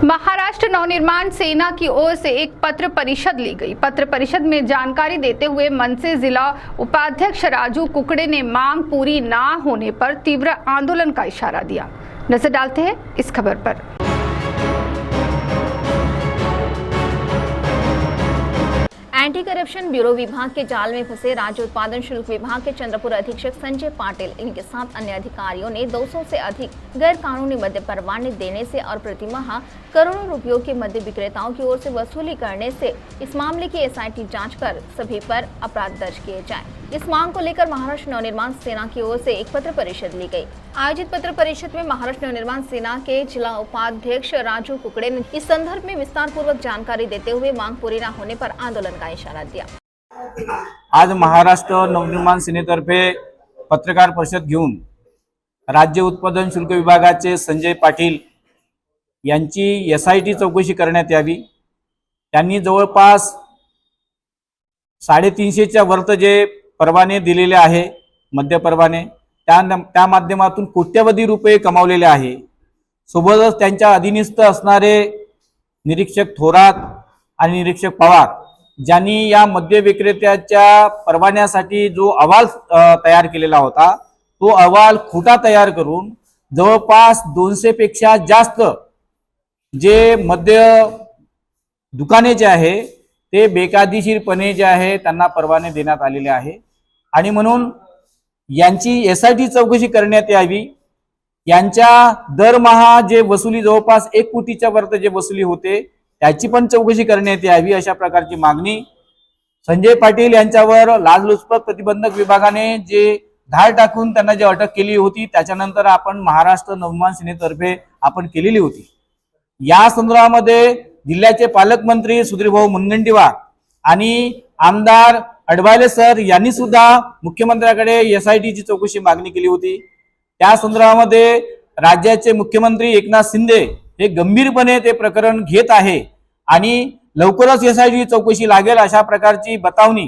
महाराष्ट्र नवनिर्माण सेना की ओर से एक पत्र परिषद ली गई। पत्र परिषद में जानकारी देते हुए मनसे जिला उपाध्यक्ष राजू कुकड़े ने मांग पूरी ना होने पर तीव्र आंदोलन का इशारा दिया। नजर डालते हैं इस खबर पर। एंटी करप्शन ब्यूरो विभाग के जाल में फंसे राज्य उत्पादन शुल्क विभाग के चंद्रपुर अधीक्षक संजय पाटिल इनके साथ अन्य अधिकारियों ने 200 से अधिक गैर कानूनी मद्य परवाने देने से और प्रतिमाह करोड़ों रुपयों के मद्य विक्रेताओं की ओर से वसूली करने से इस मामले की एसआईटी जांच कर सभी पर अपराध दर्ज किए जाएं। इस मांग को लेकर महाराष्ट्र नवनिर्माण सेना की ओर से एक पत्र परिषद ली गई। आयोजित पत्र परिषद में महाराष्ट्र नवनिर्माण सेना के जिला उपाध्यक्ष राजू कुकड़े ने इस संदर्भ में विस्तार पूर्वक जानकारी देते हुए मांग पूरी न होने पर आंदोलन का इशारा दिया। आज महाराष्ट्र नवनिर्माण सेनेतर्फे पत्रकार परिषद घेऊन राज्य उत्पादन शुल्क विभागाचे संजय पाटील यांची एसआयटी चौकशी करण्यात यावी। त्यांनी जवळपास 350च्या वरत जे परवाने दिलेले आहे मद्य परवाने त्या माध्यमातून कोट्यवधी रुपये कमावलेले आहे। सोबतच त्यांच्या अधीनस्थ असणारे निरीक्षक थोरात आणि निरीक्षक पवार ज्यांनी या मद्य विक्रेत्याच्या परवान्यासाठी जो अहवाल तयार केलेला होता तो अहवाल खोटा तयार करून जवळपास 200 पेक्षा जास्त जे मद्य दुकाने जे आहे ते बेकायदेशीरपणे जे आहे त्यांना परवाने देण्यात आलेले आहे आणि म्हणून यांची एसआयटी चौकशी करण्यात यावी। यांच्या दरमहा जे वसुली जवळपास 1 कोटीच्या वरत जे वसुली होते त्याची पण चौकशी करण्यात यावी अशा प्रकारची मागणी संजय पाटील यांच्यावर लाचलुचपत प्रतिबंधक विभागाने जे धाड टाकून त्यांना जे अटक केली होती त्याच्यानंतर आपण महाराष्ट्र नवनिर्माण सेनेतर्फे आपण केलेली होती। या संदर्भामध्ये जिल्ह्याचे पालकमंत्री सुधीरभाऊ मुनगंटीवार आणि आमदार अडवाले सर यांनी सुद्धा मुख्यमंत्र्याकडे एसआयटीची चौकशी मागणी केली होती। त्या संदर्भामध्ये राज्याचे मुख्यमंत्री एकनाथ शिंदे हे गंभीरपणे ते प्रकरण घेत आहे आणि लवकरच एसआयटी चौकशी लागेल अशा प्रकारची बतावणी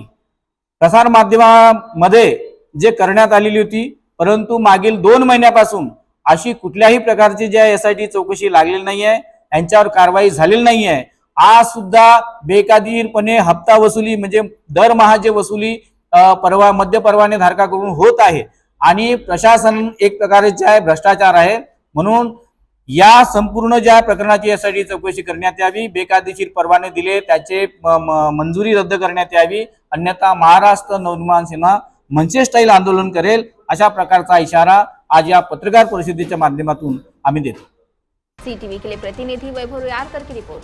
प्रसार माध्यमामध्ये जे करण्यात आलेली होती। परंतु मागील 2 महिन्यापासून अशी कुठल्याही प्रकारची जे एसआयटी चौकशी लागलेली नाहीये, यांच्यावर कारवाई झालेली नाहीये। आज सुद्धा बेकायदेशीरपणे हप्ता वसुली म्हणजे दरमहा जे वसुली मद्य परवाने धारकाकडून होत आहे आणि प्रशासन एक प्रकारे जे आहे भ्रष्टाचार आहे। म्हणून या संपूर्ण ज्या प्रकरणाची एसआयटी चौकशी करण्यात यावी, बेकायदेशीर परवाने दिले त्याचे मंजुरी रद्द करण्यात यावी, अन्यथा महाराष्ट्र नवनिर्माण सेना मनसे स्टाईल आंदोलन करेल अशा प्रकारचा इशारा आज या पत्रकार परिषदेच्या माध्यमातून आम्ही देतो। सीटीवी के लिए प्रतिनिधि वैभव यारकर की रिपोर्ट।